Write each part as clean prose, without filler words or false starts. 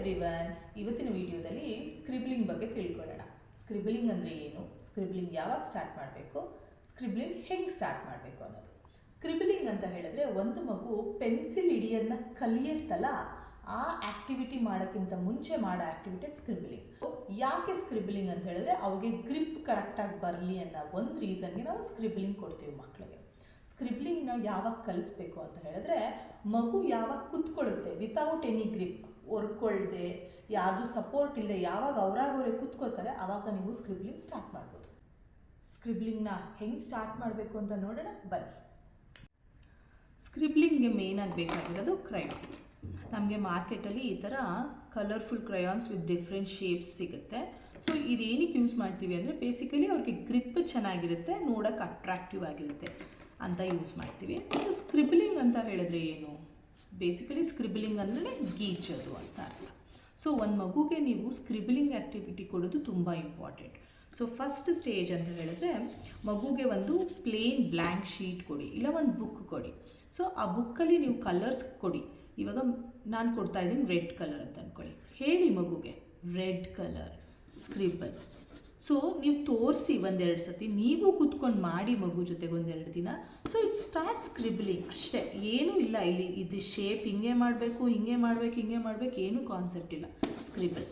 Everyone, ಇವತ್ತಿನ ವಿಡಿಯೋದಲ್ಲಿ scribbling ಬಗ್ಗೆ ತಿಳ್ಕೊಳ್ಳೋಣ. ಸ್ಕ್ರಿಬ್ಲಿಂಗ್ ಅಂದರೆ ಏನು, ಸ್ಕ್ರಿಬ್ಲಿಂಗ್ ಯಾವಾಗ ಸ್ಟಾರ್ಟ್ ಮಾಡಬೇಕು, ಸ್ಕ್ರಿಬ್ಲಿಂಗ್ ಹೆಂಗೆ ಸ್ಟಾರ್ಟ್ ಮಾಡಬೇಕು ಅನ್ನೋದು. ಸ್ಕ್ರಿಬ್ಲಿಂಗ್ ಅಂತ ಹೇಳಿದ್ರೆ ಒಂದು ಮಗು ಪೆನ್ಸಿಲ್ ಹಿಡಿಯೋದನ್ನ ಕಲಿಯುತ್ತಲ್ಲ, ಆ ಆ್ಯಕ್ಟಿವಿಟಿ ಮಾಡೋಕ್ಕಿಂತ ಮುಂಚೆ ಮಾಡೋ ಆ್ಯಕ್ಟಿವಿಟಿ ಸ್ಕ್ರಿಬ್ಲಿಂಗ್. ಯಾಕೆ ಸ್ಕ್ರಿಬ್ಲಿಂಗ್ ಅಂತ ಹೇಳಿದ್ರೆ ಅವ್ರಿಗೆ ಗ್ರಿಪ್ ಕರೆಕ್ಟಾಗಿ ಬರಲಿ ಅನ್ನೋ ಒಂದು ರೀಸನ್ಗೆ ನಾವು ಸ್ಕ್ರಿಬ್ಲಿಂಗ್ ಕೊಡ್ತೀವಿ ಮಕ್ಕಳಿಗೆ. ಸ್ಕ್ರಿಬ್ಲಿಂಗ್ನ ಯಾವಾಗ ಕಲಿಸ್ಬೇಕು ಅಂತ ಹೇಳಿದ್ರೆ ಮಗು ಯಾವಾಗ ಕೂತ್ಕೊಳ್ಳುತ್ತೆ ವಿತೌಟ್ ಎನಿ ಗ್ರಿಪ್, ಒರ್ಕೊಳ್ದೆ ಯಾರ್ದು ಸಪೋರ್ಟ್ ಇಲ್ಲದೆ ಯಾವಾಗ ಅವರಾಗವರೇ ಕೂತ್ಕೋತಾರೆ ಆವಾಗ ನೀವು ಸ್ಕ್ರಿಬ್ಲಿಂಗ್ ಸ್ಟಾರ್ಟ್ ಮಾಡ್ಬೋದು. ಸ್ಕ್ರಿಬ್ಲಿಂಗ್ನ ಹೆಂಗೆ ಸ್ಟಾರ್ಟ್ ಮಾಡಬೇಕು ಅಂತ ನೋಡೋಣ ಬನ್ನಿ. ಸ್ಕ್ರಿಬ್ಲಿಂಗ್ಗೆ ಮೇಯ್ನಾಗಿ ಬೇಕಾಗಿರೋದು ಕ್ರಯಾನ್ಸ್. ನಮಗೆ ಮಾರ್ಕೆಟಲ್ಲಿ ಈ ಥರ colourful crayons with different shapes ಸಿಗುತ್ತೆ. ಸೊ ಇದೇನಕ್ಕೆ ಯೂಸ್ ಮಾಡ್ತೀವಿ ಅಂದರೆ ಬೇಸಿಕಲಿ ಅವ್ರಿಗೆ ಗ್ರಿಪ್ ಚೆನ್ನಾಗಿರುತ್ತೆ, ನೋಡೋಕ್ಕೆ ಅಟ್ರಾಕ್ಟಿವ್ ಆಗಿರುತ್ತೆ ಅಂತ ಯೂಸ್ ಮಾಡ್ತೀವಿ. ಸೊ ಸ್ಕ್ರಿಬ್ಲಿಂಗ್ ಅಂತ ಹೇಳಿದ್ರೆ ಏನು, ಬೇಸಿಕಲಿ ಸ್ಕ್ರಿಬ್ಲಿಂಗ್ ಅಂದರೆ ಗೀಚೋದು ಅಂತ ಅರ್ಥ. ಸೊ ಒಂದು ಮಗುಗೆ ನೀವು ಸ್ಕ್ರಿಬ್ಲಿಂಗ್ ಆ್ಯಕ್ಟಿವಿಟಿ ಕೊಡೋದು ತುಂಬ ಇಂಪಾರ್ಟೆಂಟ್. ಸೊ ಫಸ್ಟ್ ಸ್ಟೇಜ್ ಅಂತ ಹೇಳಿದ್ರೆ ಮಗುಗೆ ಒಂದು ಪ್ಲೇನ್ ಬ್ಲ್ಯಾಂಕ್ ಶೀಟ್ ಕೊಡಿ, ಇಲ್ಲ ಒಂದು ಬುಕ್ ಕೊಡಿ. ಸೊ ಆ ಬುಕ್ಕಲ್ಲಿ ನೀವು ಕಲರ್ಸ್ ಕೊಡಿ. ಇವಾಗ ನಾನು ಕೊಡ್ತಾ ಇದ್ದೀನಿ ರೆಡ್ ಕಲರ್ ಅಂತ ಅಂದ್ಕೊಳ್ಳಿ, ಹೇಳಿ ಮಗುಗೆ ರೆಡ್ ಕಲರ್ ಸ್ಕ್ರಿಬಲ್. ಸೊ ನೀವು ತೋರಿಸಿ ಒಂದೆರಡು ಸತಿ, ನೀವು ಕೂತ್ಕೊಂಡು ಮಾಡಿ ಮಗು ಜೊತೆಗೆ ಒಂದೆರಡು ದಿನ. ಸೊ ಇಟ್ ಸ್ಟಾರ್ಟ್ ಸ್ಕ್ರಿಬ್ಲಿಂಗ್ ಅಷ್ಟೇ, ಏನೂ ಇಲ್ಲ ಇಲ್ಲಿ ಇದು ಶೇಪ್ ಹಿಂಗೆ ಮಾಡಬೇಕು, ಹಿಂಗೆ ಮಾಡಬೇಕು, ಹಿಂಗೆ ಮಾಡಬೇಕು, ಏನೂ ಕಾನ್ಸೆಪ್ಟ್ ಇಲ್ಲ. ಸ್ಕ್ರಿಬಲ್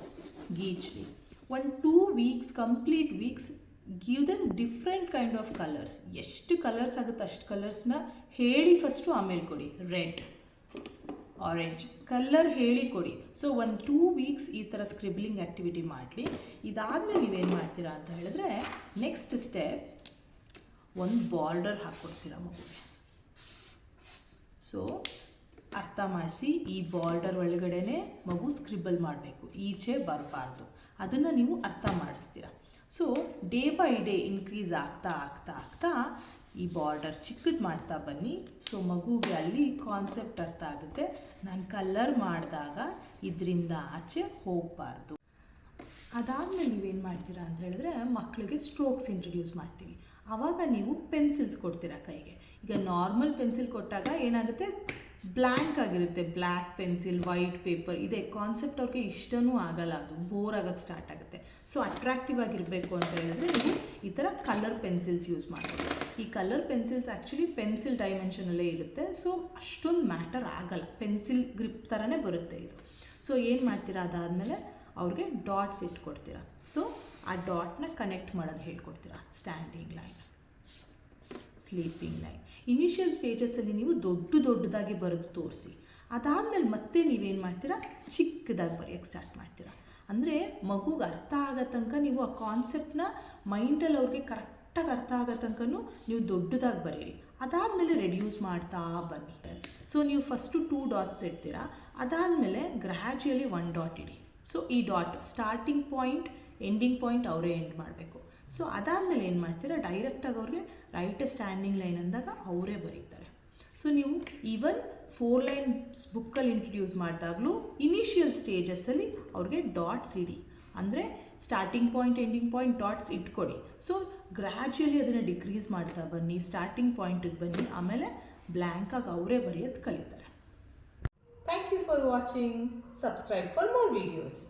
ಗೀಚ್ಲಿ 1-2 weeks, complete weeks give them different kind of colours. ಎಷ್ಟು ಕಲರ್ಸ್ ಆಗುತ್ತೆ ಅಷ್ಟು ಕಲರ್ಸ್ನ ಹೇಳಿ ಫಸ್ಟು, ಆಮೇಲೆ ಕೊಡಿ. ರೆಡ್, ಆರೆಂಜ್ ಕಲರ್ ಹೇಳಿ ಕೊಡಿ. ಸೊ 1-2 ವೀಕ್ಸ್ ಈ ಥರ ಸ್ಕ್ರಿಬ್ಲಿಂಗ್ ಆ್ಯಕ್ಟಿವಿಟಿ ಮಾಡಲಿ. ಇದಾದಮೇಲೆ ನೀವೇನು ಮಾಡ್ತೀರಾ ಅಂತ ಹೇಳಿದ್ರೆ ನೆಕ್ಸ್ಟ್ ಸ್ಟೆಪ್ ಒಂದು ಬಾರ್ಡರ್ ಹಾಕ್ಕೊಡ್ತೀರಾ ಮಗುಗೆ. ಸೊ ಅರ್ಥ ಮಾಡಿಸಿ, ಈ ಬಾರ್ಡರ್ ಒಳಗಡೆನೆ ಮಗು ಸ್ಕ್ರಿಬಲ್ ಮಾಡಬೇಕು, ಈಚೆ ಬರಬಾರ್ದು, ಅದನ್ನು ನೀವು ಅರ್ಥ ಮಾಡಿಸ್ತೀರ. So day by day increase ಆಗ್ತಾ ಆಗ್ತಾ ಆಗ್ತಾ ಈ ಬಾರ್ಡರ್ ಚಿಕ್ಕದು ಮಾಡ್ತಾ ಬನ್ನಿ. ಸೊ ಮಗುಗೆ ಅಲ್ಲಿ ಕಾನ್ಸೆಪ್ಟ್ ಅರ್ಥ ಆಗುತ್ತೆ, ನಾನು ಕಲರ್ ಮಾಡಿದಾಗ ಇದರಿಂದ ಆಚೆ ಹೋಗಬಾರ್ದು. ಅದಾದಮೇಲೆ ನೀವೇನು ಮಾಡ್ತೀರಾ ಅಂತ ಹೇಳಿದ್ರೆ ಮಕ್ಕಳಿಗೆ ಸ್ಟ್ರೋಕ್ಸ್ ಇಂಟ್ರೊಡ್ಯೂಸ್ ಮಾಡ್ತೀವಿ. ಆವಾಗ ನೀವು ಪೆನ್ಸಿಲ್ಸ್ ಕೊಡ್ತೀರಾ ಕೈಗೆ. ಈಗ ನಾರ್ಮಲ್ ಪೆನ್ಸಿಲ್ ಕೊಟ್ಟಾಗ ಏನಾಗುತ್ತೆ, ಬ್ಲ್ಯಾಂಕ್ ಆಗಿರುತ್ತೆ, ಬ್ಲ್ಯಾಕ್ ಪೆನ್ಸಿಲ್, ವೈಟ್ ಪೇಪರ್, ಇದೆ ಕಾನ್ಸೆಪ್ಟ್ ಅವ್ರಿಗೆ ಇಷ್ಟನೂ ಆಗಲ್ಲ, ಅದು ಬೋರ್ ಆಗೋಕ್ಕೆ ಸ್ಟಾರ್ಟ್ ಆಗುತ್ತೆ. ಸೊ ಅಟ್ರಾಕ್ಟಿವ್ ಆಗಿರಬೇಕು ಅಂತ ಹೇಳಿದ್ರೆ ನೀವು ಈ ಥರ ಕಲರ್ ಪೆನ್ಸಿಲ್ಸ್ ಯೂಸ್ ಮಾಡ್ಬೋದು. ಈ ಕಲರ್ ಪೆನ್ಸಿಲ್ಸ್ ಆ್ಯಕ್ಚುಲಿ ಪೆನ್ಸಿಲ್ ಡೈಮೆನ್ಷನಲ್ಲೇ ಇರುತ್ತೆ, ಸೊ ಅಷ್ಟೊಂದು ಮ್ಯಾಟರ್ ಆಗಲ್ಲ, ಪೆನ್ಸಿಲ್ ಗ್ರಿಪ್ ಥರನೇ ಬರುತ್ತೆ ಇದು. ಸೊ ಏನು ಮಾಡ್ತೀರಾ, ಅದಾದಮೇಲೆ ಅವ್ರಿಗೆ ಡಾಟ್ಸ್ ಇಟ್ಕೊಡ್ತೀರಾ. ಸೊ ಆ ಡಾಟ್ನ ಕನೆಕ್ಟ್ ಮಾಡೋದು ಹೇಳ್ಕೊಡ್ತೀರಾ. Standing line, sleeping line. Initial ಸ್ಟೇಜಸ್ಸಲ್ಲಿ ನೀವು ದೊಡ್ಡದಾಗಿ ಬರೆದು ತೋರಿಸಿ. ಅದಾದಮೇಲೆ ಮತ್ತೆ ನೀವೇನು ಮಾಡ್ತೀರಾ, ಚಿಕ್ಕದಾಗಿ ಬರೆಯೋಕ್ಕೆ ಸ್ಟಾರ್ಟ್ ಮಾಡ್ತೀರಾ. ಅಂದರೆ ಮಗುಗೆ ಅರ್ಥ ಆಗೋ ತನಕ ನೀವು ಆ ಕಾನ್ಸೆಪ್ಟನ್ನ ಮೈಂಡಲ್ಲಿ ಅವ್ರಿಗೆ ಕರೆಕ್ಟಾಗಿ ಅರ್ಥ ಆಗೋ ತನಕನೂ ನೀವು ದೊಡ್ಡದಾಗಿ ಬರೀರಿ. ಅದಾದಮೇಲೆ ರೆಡ್ಯೂಸ್ ಮಾಡ್ತಾ ಬನ್ನಿ. ಸೊ ನೀವು ಫಸ್ಟು 2 ಡಾಟ್ಸ್ ಇಡ್ತೀರಾ, ಅದಾದಮೇಲೆ ಗ್ರ್ಯಾಜುಯಲಿ 1 ಡಾಟ್ ಇಡಿ. ಸೊ ಈ dot starting point, ending point ಅವರೇ ಎಂಡ್ ಮಾಡಬೇಕು. ಸೊ ಅದಾದಮೇಲೆ ಏನು ಮಾಡ್ತೀರಾ, ಡೈರೆಕ್ಟಾಗಿ ಅವ್ರಿಗೆ ರೈಟ್ ಸ್ಟ್ಯಾಂಡಿಂಗ್ ಲೈನ್ ಅಂದಾಗ ಅವರೇ ಬರೀತಾರೆ. ಸೊ ನೀವು ಈವನ್ 4 ಲೈನ್ಸ್ ಬುಕ್ಕಲ್ಲಿ ಇಂಟ್ರೊಡ್ಯೂಸ್ ಮಾಡಿದಾಗಲೂ ಇನಿಷಿಯಲ್ ಸ್ಟೇಜಸ್ಸಲ್ಲಿ ಅವ್ರಿಗೆ ಡಾಟ್ಸ್ ಇಡಿ. ಅಂದರೆ starting point, ending point dots ಇಟ್ಕೊಡಿ. ಸೊ ಗ್ರ್ಯಾಜುಯಲಿ ಅದನ್ನು ಡಿಕ್ರೀಸ್ ಮಾಡ್ತಾ ಬನ್ನಿ, ಸ್ಟಾರ್ಟಿಂಗ್ ಪಾಯಿಂಟಿಗೆ ಬನ್ನಿ, ಆಮೇಲೆ ಬ್ಲ್ಯಾಂಕಾಗಿ ಅವರೇ ಬರೆಯೋದು ಕಲಿತಾರೆ. Thank you for watching. Subscribe for more videos.